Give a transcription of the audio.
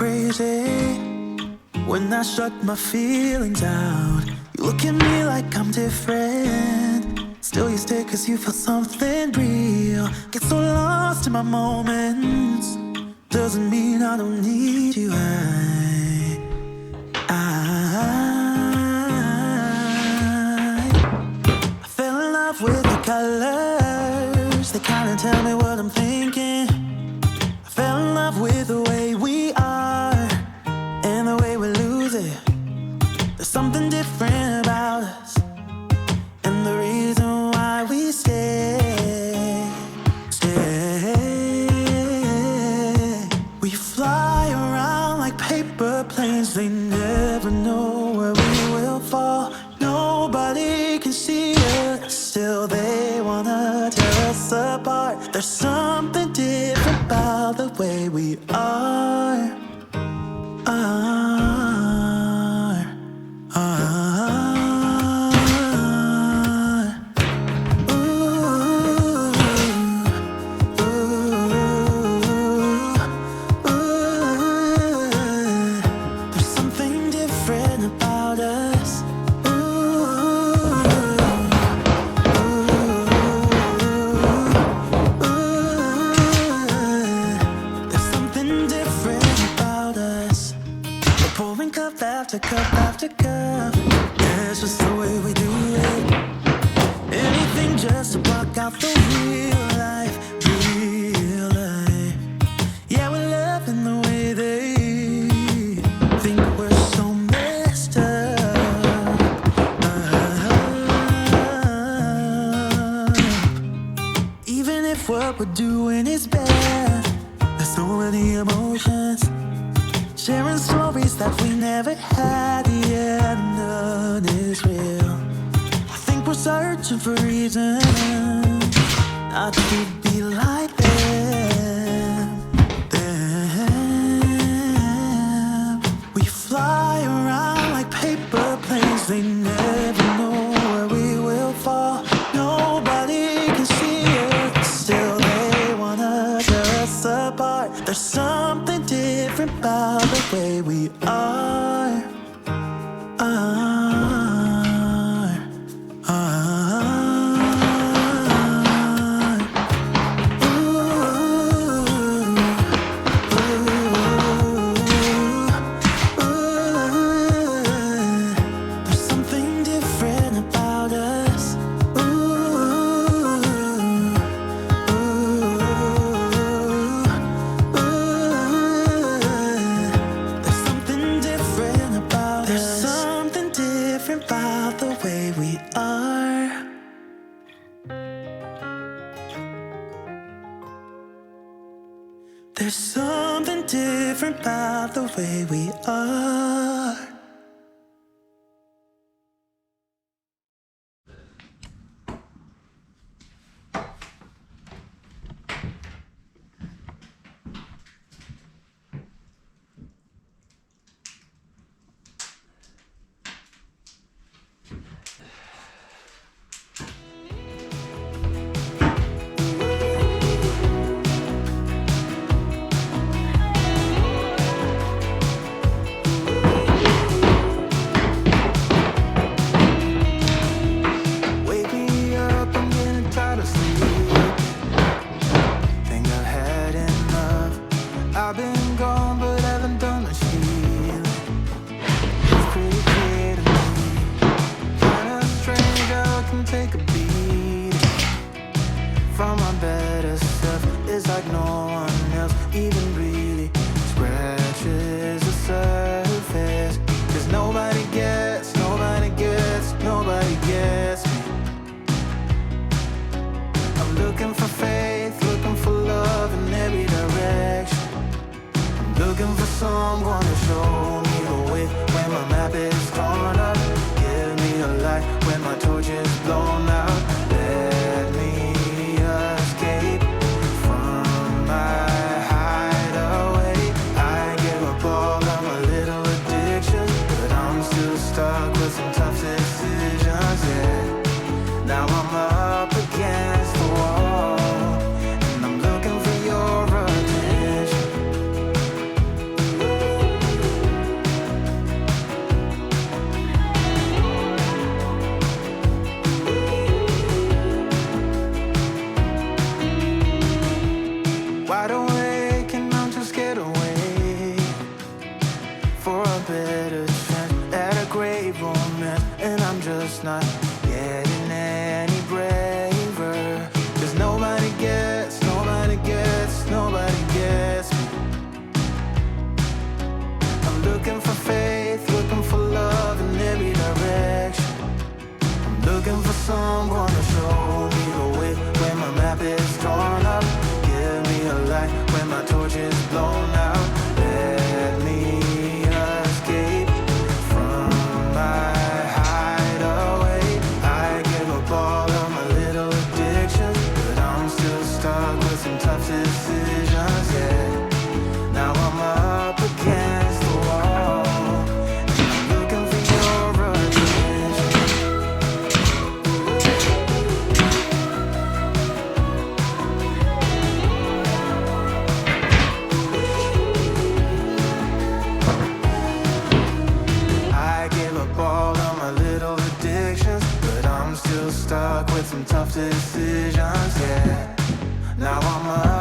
crazy when I shut my feelings out. You look at me like I'm different, still you stay cause you feel something real. Get so lost in my moments, doesn't mean I don't need you. I fell in love with the colors, they kinda tell me what I'm thinking. I fell in love with the way we are and the way we lose it. There's something different about us, and the reason why we stay. We fly around like paper planes, they never know where we will fall. Nobody can see us, still they wanna tear us apart. There's something different about the way we are. There's something different about us. There's something different about us. We're pouring cup after cup after cup. Yeah, it's just the way we do it. Anything just to block out the real life, real life. Yeah, we're loving the way they think we're so messed up. Even if what we're doing is bad, there's so many emotions, sharing stories that we never had. Yeah, none is real. I think we're searching for reasons not to be like them. We fly around like paper planes, they never know where we will fall. Nobody can see us, still they wanna tear us apart. There's something different about the way we are. There's something different about us. There's something different about us. There's something different about the way we are. There's something different about the way we are. Wake me up, I'm getting tired of sleep. Think I've had enough. I've been gone, but haven't done much healing. It's pretty clear to me. Kinda strange how I can take a beat from my better self. It's like no one else even really scratches the surface. Cause nobody gets, nobody gets, nobody gets me. I'm looking for faith, looking for love in every direction. I'm looking for someone to show me the way when my map is torn up. Give me a light when my torch is blown out. Let me escape from my hideaway. I give up all of my little addictions, but I'm still stuck with some tough decisions, yeah. Now I'm up against the wall, and I'm looking for your attention. for a better chance at a great romance, and I'm just not getting any braver. 'Cause nobody gets me. I'm looking for faith, looking for love in every direction. I'm looking for someone to show me the way when my map is torn up. Give me a light when my torch is blown out. Let me escape from my hideaway. I give up all of my little addictions, but I'm still stuck with some tough decisions, yeah. Now I'm up against the wall, and I'm looking for your attention. I give up all of my little addictions, but I'm still stuck with some tough decisions, yeah. Now I'm up